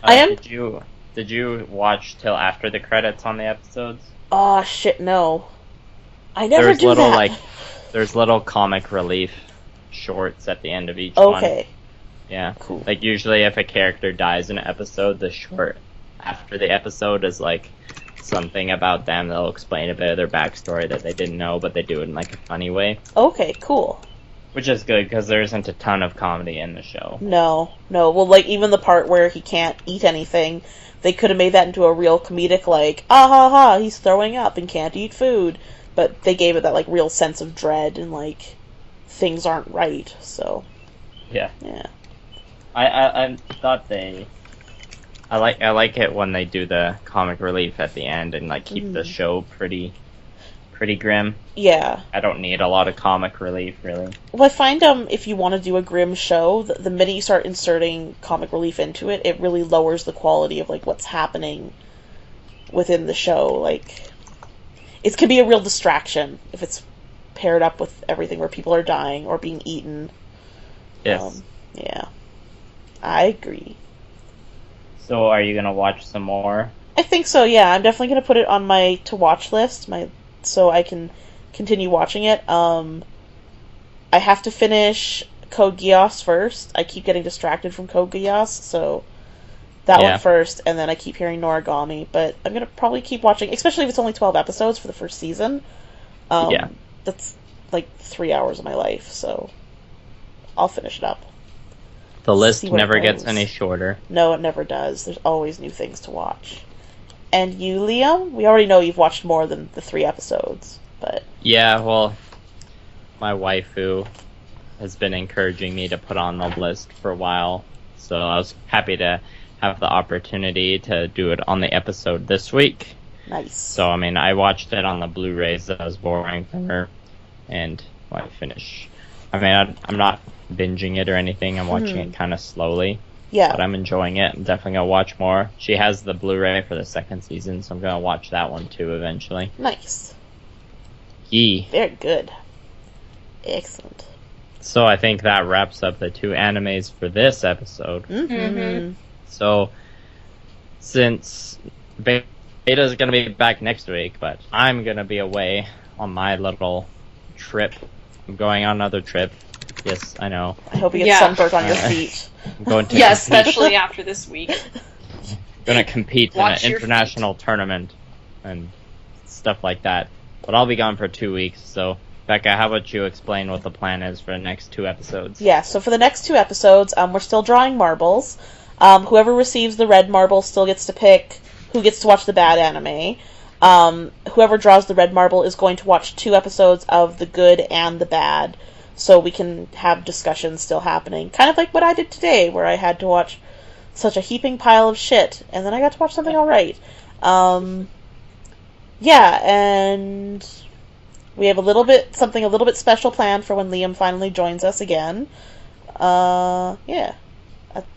I am. Did you watch till after the credits on the episodes? Oh shit, no. I never do that. There's little comic relief shorts at the end of each one. Okay. Yeah. Cool. Like usually if a character dies in an episode, the short after the episode is like something about them. They'll explain a bit of their backstory that they didn't know, but they do it in like a funny way. Okay, cool. Which is good because there isn't a ton of comedy in the show. No. Well, like even the part where he can't eat anything, they could have made that into a real comedic, like, ah ha ha, he's throwing up and can't eat food. But they gave it that like real sense of dread and like things aren't right. So Yeah. yeah. I thought I like it when they do the comic relief at the end and like keep the show pretty grim. Yeah. I don't need a lot of comic relief, really. Well, I find if you want to do a grim show, the minute you start inserting comic relief into it, it really lowers the quality of like what's happening within the show. Like, it can be a real distraction if it's paired up with everything where people are dying or being eaten. Yes. Yeah. I agree. So, are you gonna watch some more? I think so, yeah. I'm definitely going to put it on my to-watch list, so I can continue watching it. I have to finish Code Geass first. I keep getting distracted from Code Geass, so that one first, and then I keep hearing Noragami, but I'm going to probably keep watching, especially if it's only 12 episodes for the first season. That's like 3 hours of my life, so I'll finish it up. The list never gets any shorter. No, it never does. There's always new things to watch. And you, Liam? We already know you've watched more than the 3 episodes, but... Yeah, well, my waifu has been encouraging me to put on the list for a while, so I was happy to have the opportunity to do it on the episode this week. Nice. So, I mean, I watched it on the Blu-rays that I was borrowing from her, and I finished. I mean, I'm not binging it or anything. I'm watching it kind of slowly. Yeah. But I'm enjoying it. I'm definitely going to watch more. She has the Blu-ray for the 2nd season, so I'm going to watch that one too eventually. Nice. Yee. Very good. Excellent. So I think that wraps up the 2 animes for this episode. Mm-hmm. So, since Veda's going to be back next week, but I'm going to be away on my little trip. I'm going on another trip. Yes, I know. I hope you get sunburnt on your feet. I'm going to yeah, especially after this week. Going to compete in an international tournament and stuff like that. But I'll be gone for 2 weeks, so Becca, how about you explain what the plan is for the next 2 episodes? Yeah, so for the next 2 episodes, we're still drawing marbles. Whoever receives the red marble still gets to pick who gets to watch the bad anime. Whoever draws the red marble is going to watch 2 episodes of the good and the bad, so we can have discussions still happening. Kind of like what I did today, where I had to watch such a heaping pile of shit, and then I got to watch something alright. Yeah, and we have something a little bit special planned for when Liam finally joins us again. Yeah.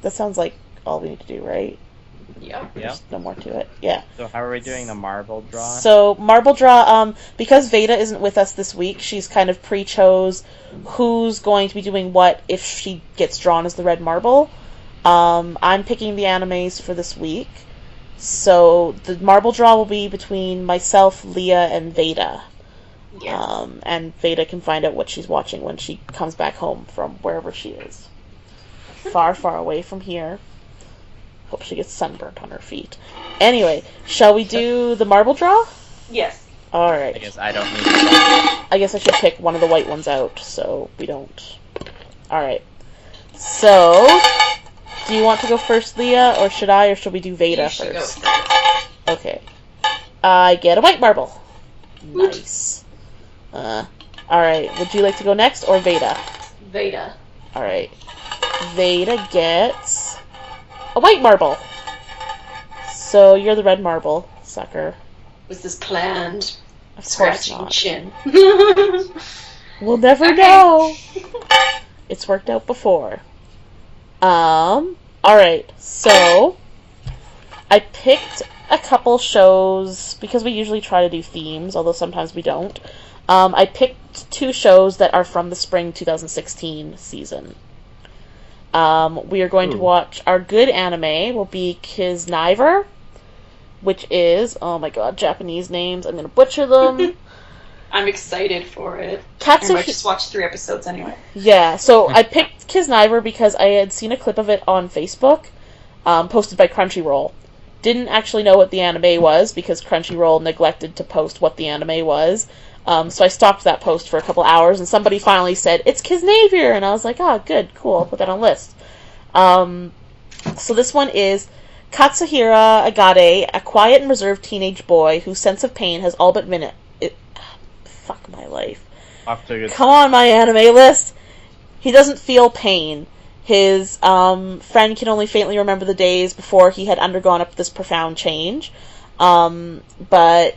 That sounds like all we need to do, right? Yeah. There's no more to it. Yeah. So how are we doing the marble draw? So, marble draw, because Veda isn't with us this week, she's kind of pre-chose who's going to be doing what if she gets drawn as the red marble. I'm picking the animes for this week. So, the marble draw will be between myself, Leah, and Veda. Yes. And Veda can find out what she's watching when she comes back home from wherever she is. Far, far away from here. Hope she gets sunburnt on her feet. Anyway, shall we do the marble draw? Yes. Alright. I guess I don't need to. I guess I should pick one of the white ones out, so we don't... Alright. So, do you want to go first, Leah, or should I, or should we do Veda first? Okay. I get a white marble. Nice. Alright, would you like to go next, or Veda? Veda. Alright. Veda gets a white marble. So you're the red marble, sucker. Was this planned? Of course Scratching not. chin. We'll never know. It's worked out before. Alright, so I picked a couple shows because we usually try to do themes, although sometimes we don't. I picked 2 shows that are from the spring 2016 season. We are going to watch, our good anime will be Kisniver, which is, oh my god, Japanese names, I'm going to butcher them. I'm excited for it. I might just watch 3 episodes anyway. Yeah, so I picked Kisniver because I had seen a clip of it on Facebook, posted by Crunchyroll. Didn't actually know what the anime was because Crunchyroll neglected to post what the anime was. So I stopped that post for a couple hours, and somebody finally said, "It's Kisniver!" And I was like, good, cool, I'll put that on the list. So this one is Katsuhira Agade, a quiet and reserved teenage boy whose sense of pain has all but fuck my life. Off to a good Come on, my anime list. He doesn't feel pain. His friend can only faintly remember the days before he had undergone this profound change. But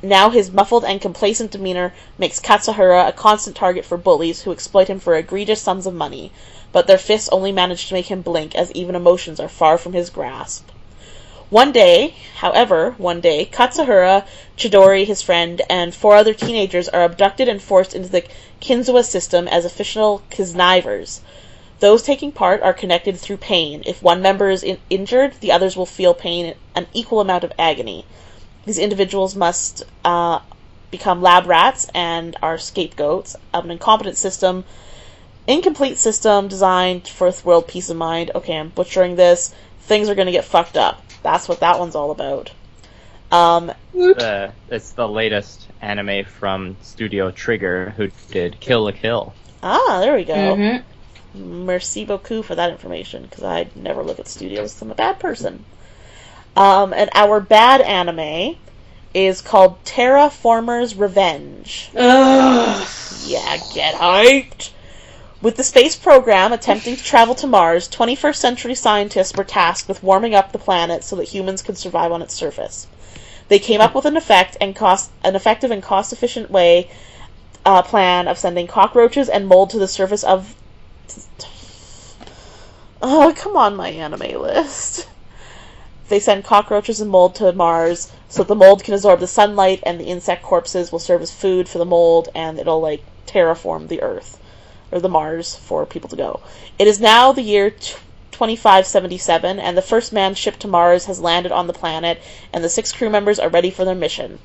now his muffled and complacent demeanor makes Katsuhira a constant target for bullies who exploit him for egregious sums of money. But their fists only manage to make him blink, as even emotions are far from his grasp. One day, Katsuhira, Chidori, his friend, and 4 other teenagers are abducted and forced into the Kinzawa system as official connivers. Those taking part are connected through pain. If one member is injured, the others will feel pain, an equal amount of agony. These individuals must become lab rats and are scapegoats of an incomplete system designed for world peace of mind. Okay, I'm butchering this. Things are going to get fucked up. That's what that one's all about. It's the latest anime from Studio Trigger, who did Kill la Kill. Ah, there we go. Mm-hmm. Merci beaucoup for that information, because I never look at studios. I'm a bad person. And our bad anime is called Terraformers Revenge. Ugh. Yeah, get hyped! With the space program attempting to travel to Mars, 21st century scientists were tasked with warming up the planet so that humans could survive on its surface. They came up with an effective and cost-efficient plan of sending cockroaches and mold to the surface of... Oh, come on, my anime list. They send cockroaches and mold to Mars so that the mold can absorb the sunlight, and the insect corpses will serve as food for the mold, and it'll, terraform the Earth. Or the Mars for people to go. It is now the year 2577, and the first manned ship to Mars has landed on the planet, and the 6 crew members are ready for their mission.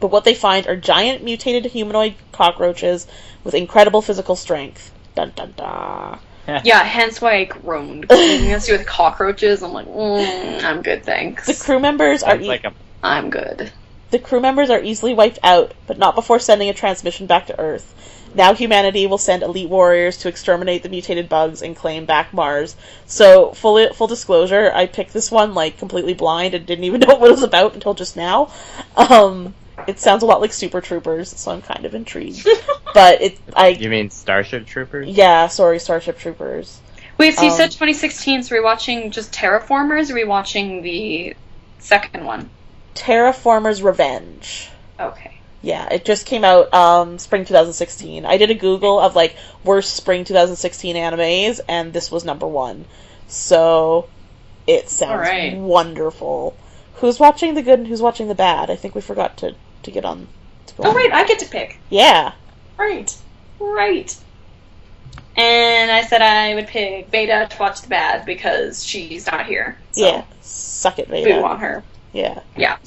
But what they find are giant mutated humanoid cockroaches with incredible physical strength. Dun dun dun. Yeah, hence why I groaned. Anything has to do with cockroaches, I'm like, I'm good, thanks. The crew members are I'm good. The crew members are easily wiped out, but not before sending a transmission back to Earth. Now humanity will send elite warriors to exterminate the mutated bugs and claim back Mars. So, full disclosure, I picked this one, completely blind and didn't even know what it was about until just now. It sounds a lot like Super Troopers, so I'm kind of intrigued. But You mean Starship Troopers? Yeah, sorry, Starship Troopers. Wait, so you said 2016, so are we watching just Terraformers, or are we watching the second one? Terraformers Revenge. Okay. Yeah, it just came out spring 2016. I did a Google of worst spring 2016 animes, and this was number 1. So it sounds wonderful. Who's watching the good and who's watching the bad? I think we forgot to get on. Oh right, I get to pick. Yeah. Right. And I said I would pick Veda to watch the bad because she's not here. So yeah. Suck it, Veda. Boo on her. Yeah. Yeah.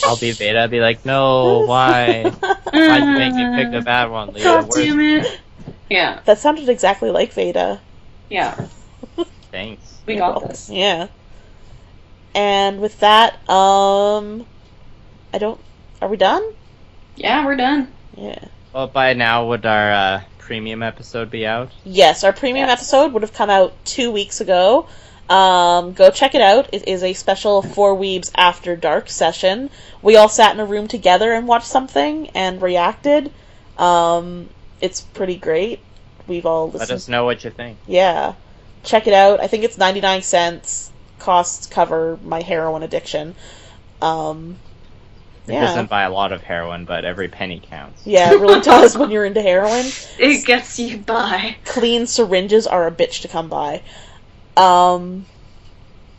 I'll be Veda. I'll be like, no, why? Why'd you make me pick the bad one, Leah? God damn it. Yeah. That sounded exactly like Veda. Yeah. Thanks. We got this. Yeah. And with that, are we done? Yeah, we're done. Yeah. Well, by now, would our premium episode be out? Yes, our premium episode would have come out 2 weeks ago. Go check it out. It is a special 4 Weebs After Dark session. We all sat in a room together and watched something and reacted. It's pretty great. We've all listened. Let us know what you think. Yeah. Check it out. I think it's 99 cents. Costs cover my heroin addiction. It doesn't buy a lot of heroin, but every penny counts. Yeah, it really does when you're into heroin. It gets you by. Clean syringes are a bitch to come by.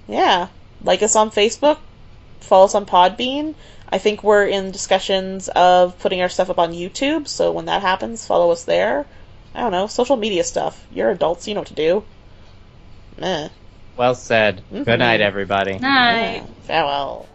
Yeah. Like us on Facebook. Follow us on Podbean. I think we're in discussions of putting our stuff up on YouTube, so when that happens, follow us there. I don't know, social media stuff. You're adults, you know what to do. Meh. Well said. Mm-hmm. Good night, everybody. Night. Yeah. Farewell.